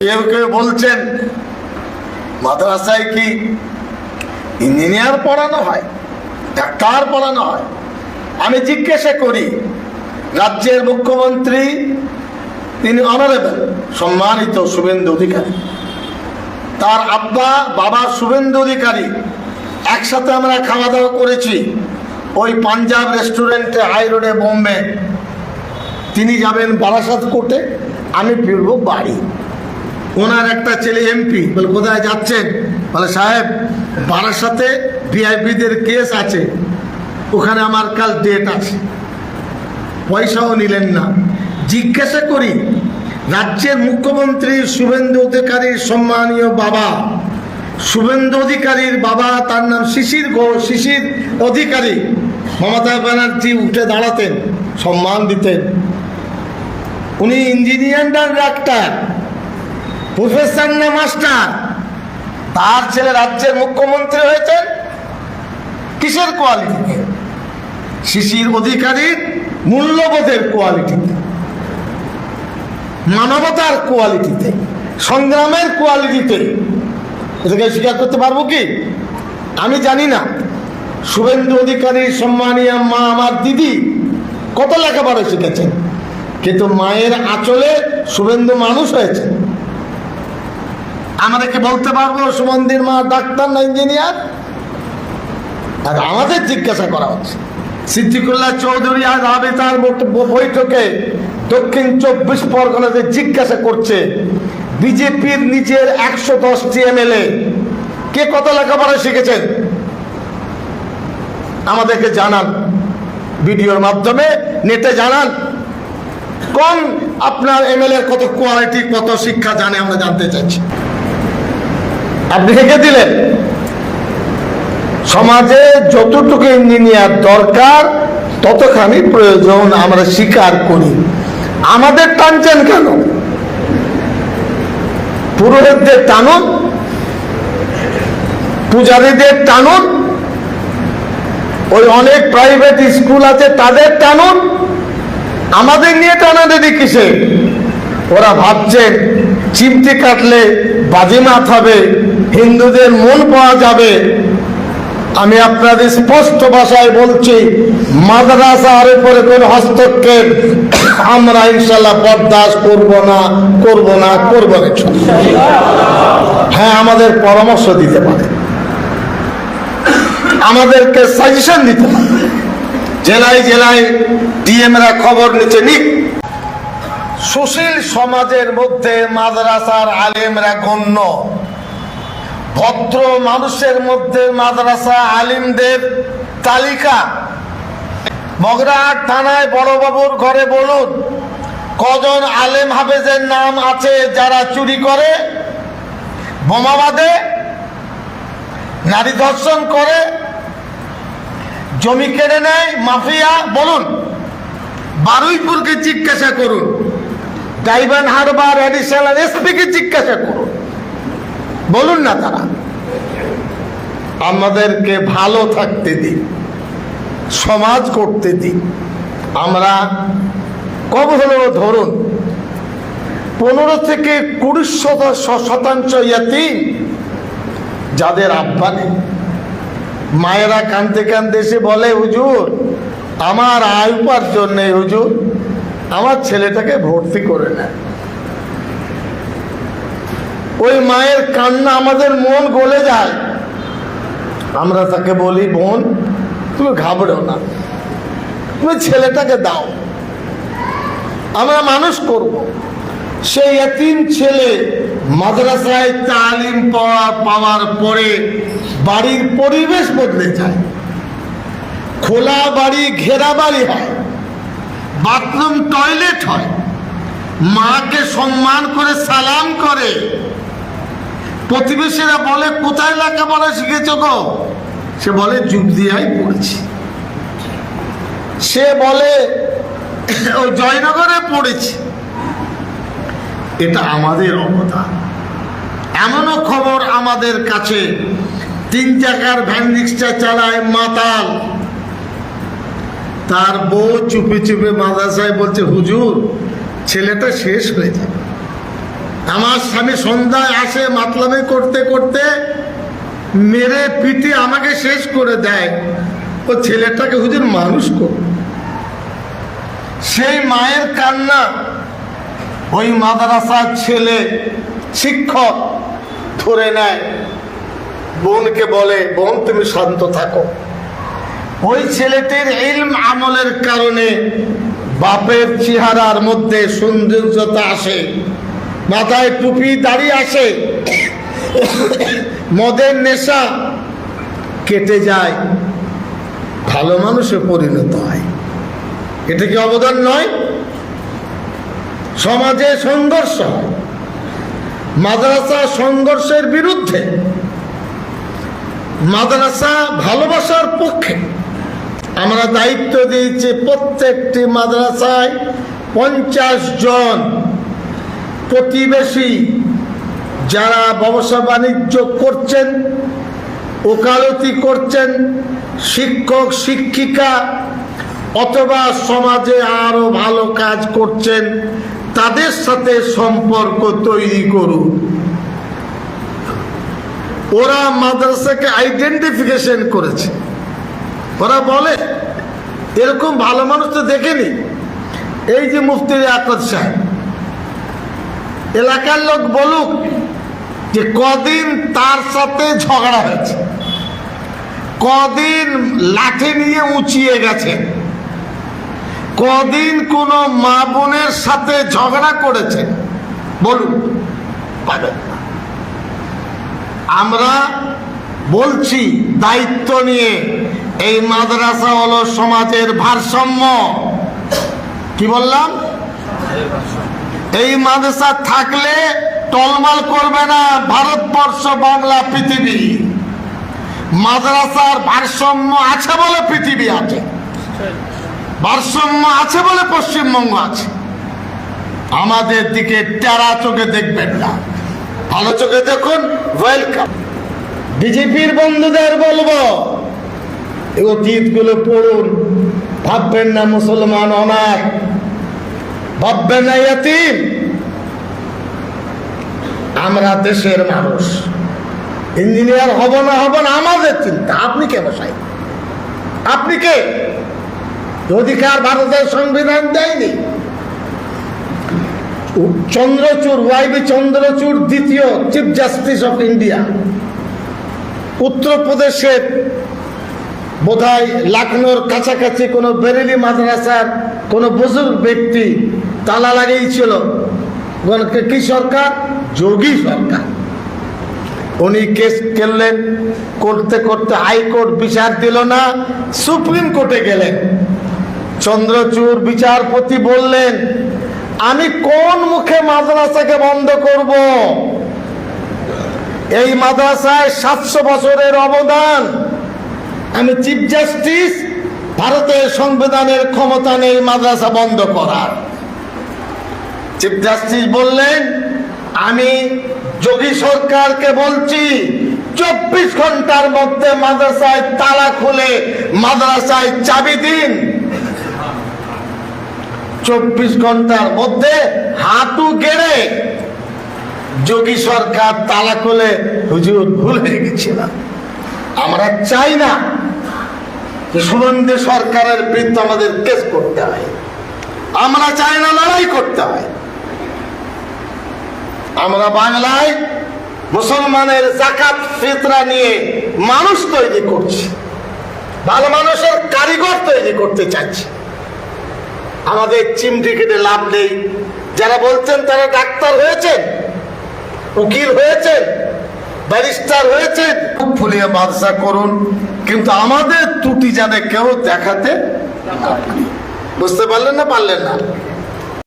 কেউ কেউ বলছেন মাদ্রাসায় কি ইঞ্জিনিয়ার পড়ানো হয়, ডাক্তার পড়ানো হয়? আমি জিজ্ঞাসা করি, রাজ্যের মুখ্যমন্ত্রী তিনি অনারেবল সম্মানিত শুভেন্দু অধিকারী, তার আব্বা বাবা শুভেন্দু অধিকারী, একসাথে আমরা খাওয়া দাওয়া করেছি ওই পাঞ্জাব রেস্টুরেন্টে, হাই রোডে, বোম্বে। তিনি যাবেন বারাসাত কোর্টে, আমি ফিরব বাড়ি। ওনার একটা ছেলে এমপি বলে কোথায় যাচ্ছেন? বলে সাহেব বারাসাতে ভিআইপিদের কেস আছে, ওখানে আমার কাল ডেট আছে। পয়সাও নিলেন না। জিজ্ঞাসা করি, রাজ্যের মুখ্যমন্ত্রী শুভেন্দু অধিকারীর সম্মানীয় বাবা, শুভেন্দু অধিকারীর বাবা, তার নাম শিশির ঘোষ, শিশির অধিকারী, মমতা ব্যানার্জি উঠে দাঁড়াতেন, সম্মান দিতেন। উনি ইঞ্জিনিয়ার না ডাক্তার, প্রফেসর না মাস্টার? তার ছেলে রাজ্যের মুখ্যমন্ত্রী হয়েছেন কিসের কোয়ালিটিতে? শিশির অধিকারীর মূল্যবোধের কোয়ালিটিতে, মানবতার কোয়ালিটিতে, সংগ্রামের কোয়ালিটিতে। এটাকে স্বীকার করতে পারবো কি? আমি জানি না শুভেন্দু অধিকারীর সম্মানীয় মা, আমার দিদি কত লেখাপড়া শিখেছেন, কিন্তু মায়ের আঁচলে শুভেন্দু মানুষ হয়েছে। আমাদেরকে বলতে পারবো সুমন্দির মা ডাক্তার না ইঞ্জিনিয়ার? আর আমাদের জিজ্ঞাসা করা হচ্ছে। সিদ্দিকুল্লাহ চৌধুরী আজ তার বৈঠকে দক্ষিণ 24 পরগনাতে জিজ্ঞাসা করছে, বিজেপির নিজের 110টি এমএলএ কে কত লেখাপড়া শিখেছেন? আমাদেরকে জানান, ভিডিওর মাধ্যমে নেটে জানান, কোন আপনার এমএলএ কত কোয়ালিটি, কত শিক্ষা জানে, আমরা জানতে চাইছি। আপনি লিখে দিলেন সমাজে যতটুকু ইঞ্জিনিয়ার দরকার ততখানি প্রয়োজন, আমরা স্বীকার করি। আমাদের টানছেন কেন? পুরোহিতদের টানুন, পূজারীদের টানুন, ওই অনেক প্রাইভেট স্কুল আছে তাদের টানুন, আমাদের নিয়ে টানাটানি কিসে? ওরা ভাবছেন চিমটি কাটলে বাজিমাত হবে, হিন্দুদের মন পাওয়া যাবে। আমি আপনাদের স্পষ্ট ভাষায় বলছি, মাদ্রাসার উপরে কোনো হস্তক্ষেপ আমরা ইনশাল্লাহ বরদাস্ত করব না, করব না, করব না। হ্যাঁ, আমাদের পরামর্শ দিতে পারে, আমাদেরকে সাজেশন দিতে পারে। জেলায় জেলায় ডিএমরা খবর নিচে নিক। সুশীল সমাজের মধ্যে মাদ্রাসার আলেমরা গণ্য। ভদ্র মানুষের মধ্যে মাদ্রাসা আলিমদের তালিকা। মগরাহাট থানায় বড়বাবুর ঘরে বলুন কজন আলেম হাফেজের নাম আছে যারা চুরি করে, বোমা বাঁধে, নারী ধর্ষণ করে, জমি কেড়ে নেয়, মাফিয়া। বলুন। বারুইপুরকে জিজ্ঞাসা করুন, ডাইভান হারবার এডিশনাল এসপিকে জিজ্ঞাসা করুন, বলুন না তারা। আমাদেরকে ভালো থাকতে দিন, সমাজ করতে দিন। আমরা কম হলেও ধরুন 15 থেকে 20% ইয়াতীম, যাদের আব্বা নেই। মায়েরা কাঁদতে কাঁদতে এসে বলে, হুজুর আমার আয় উপার্জন নেই, হুজুর আমার ছেলেটাকে ভর্তি করে নেয়। ওই মায়ের কান্না আমাদের মন গলে যায়। আমরা তাকে বলি, বোন তুমি ঘাবড়ো না, তুমি ছেলেটাকে দাও, আমরা মানুষ করব। সেই এতিম ছেলে মাদ্রাসায় তালিম পাওয়ার পরে বাড়ির পরিবেশ বদলে যায়। খোলা বাড়ি, ঘেরা বাড়ি হয়, বাথরুম টয়লেট হয়, মাকে সম্মান করে সালাম করে। প্রতিবেশীরা বলে, কোথায় লেখাপড়া শিখেছ গো? সে বলে, যুবদিয়ায় পড়েছি। সে বলে, ওই জয়নগরে পড়েছি। এটা আমাদের অবদান। এমনও খবর আমাদের কাছে, 3 চাকার ভ্যান রিক্সা চালায় মাতাল, তার বউ চুপে চুপে মাদ্রাসায় বলছে, হুজুর ছেলেটা শেষ হয়ে যাবে। আমার স্বামী সন্ধ্যায় আসে, মাতলামি করতে করতে মেরে পিটি আমাকে শেষ করে দেয়। ও ছেলেটাকে হুজুর মানুষ করো। সেই মায়ের কান্না, ওই মাদ্রাসার ছেলে শিক্ষক ধরে নেয়, বোনকে বলে, বোন তুমি শান্ত থাকো। ওই ছেলেটির ইলম আমলের কারণে বাপের চেহারার মধ্যে সৌন্দর্যতা আসে, মাথায় টুপি দাড়ি আসে, মদের নেশা কেটে যায়, ভালো মানুষে পরিণত হয়। এটা কি অবদান নয়? সমাজে সংঘর্ষ হয়, মাদ্রাসা সংঘর্ষের বিরুদ্ধে, মাদ্রাসা ভালোবাসার পক্ষে। আমরা দায়িত্ব দিয়েছি প্রত্যেকটি মাদ্রাসায় 50 জন প্রতিবেশী যারা ব্যবসা বাণিজ্য করছেন, ওকালতি করছেন, শিক্ষক শিক্ষিকা অথবা সমাজে আরো ভালো কাজ করছেন, তাদের সাথে সম্পর্ক তৈরি করুন। ওরা মাদ্রাসাকে আইডেন্টিফিকেশন করেছে। ওরা বলে এরকম ভালো মানুষ তো দেখেনি। এই যে মুফতি লিয়াকত সাহেব, এলাকার লোক বলুক যে কদিন তার সাথে ঝগড়া হয়েছে, কদিন লাঠি নিয়ে উঁচিয়ে গেছে, কদিন কোন মা বোনের সাথে ঝগড়া করেছে, বলুন, পাবেন না। আমরা বলছি দায়িত্ব নিয়ে, এই মাদ্রাসা হলো সমাজের ভারসাম্য। কি বললাম? এই মাদ্রাসা থাকলে টলমল করবে না ভারতবর্ষ, বাংলা, পৃথিবী। মাদ্রাসার ভারসাম্য আছে বলে পৃথিবী আছে, ভারসাম্য আছে বলে পশ্চিমবঙ্গ আছে। আমাদের দিকে টেরা চোখে দেখবেন না, ভালো চোখে দেখুন। ওয়েলকাম। বিজেপির বন্ধুদের বলবো, এই অতীতগুলো পড়ুন। ভাববেন না মুসলমান অনাথ, ভাববেন না ইয়াতীম। আমরা দেশের মানুষ, ইঞ্জিনিয়ার হব না হব না আমাদের চিন্তা। আপনি কে বসাই? আপনি কে? অধিকার ভারতের সংবিধান দেয়নি। চন্দ্রচূড়, ওয়াইবি চন্দ্রচূড় দ্বিতীয় চিফ জাস্টিস অফ ইন্ডিয়া, উত্তরপ্রদেশের বোধহয় লখনৌর কাছাকাছি কোনো বেরেলি মাদ্রাসার কোনো বুজুর্গ ব্যক্তি তালা লাগিয়েছিল। কি সরকার? যোগী সরকার। উনি কেস করলেন, করতে করতে হাইকোর্ট বিচার দিল না, সুপ্রিম কোর্টে গেলেন। চন্দ্রচূড় বিচারপতি বললেন, আমি কোন মুখে মাদ্রাসাকে বন্ধ করব? এই মাদ্রাসায় 700 বছরের অবদান। আমি চিফ জাস্টিস, ভারতের সংবিধানের ক্ষমতা নেই মাদ্রাসা বন্ধ করার। চিফ জাস্টিস বললেন, আমি যোগী সরকারকে বলছি 24 ঘন্টার মধ্যে মাদ্রাসায় তালা খুলে মাদ্রাসায় চাবি দিন। 24 ঘন্টার মধ্যে হাঁটু গেড়ে যোগী সরকার তালা খুলে, হুজুর ভুল হয়ে গেছিলাম। আমরা চাই না যে সুবন্ধে সরকারের বিরুদ্ধে আমাদের কেস করতে হয়, আমরা চাই না লড়াই করতে হয়। আমরা বাংলায় মুসলমানের যাকাত ফিতরা নিয়ে মানুষ তৈরি করছি, ভালো মানুষের কারিগর তৈরি করতে চাইছি। আমাদের চিমটি কেটে লাভ নেই। যারা বলছেন তারা ডাক্তার হয়েছেন, উকিল হয়েছেন, ব্যারিস্টার হয়েছেন, খুব ফুলিয়ে মাদ্রাসা করুন, কিন্তু আমাদের ত্রুটি জানে কেউ দেখাতে। বুঝতে পারলেন না? পারলেন না?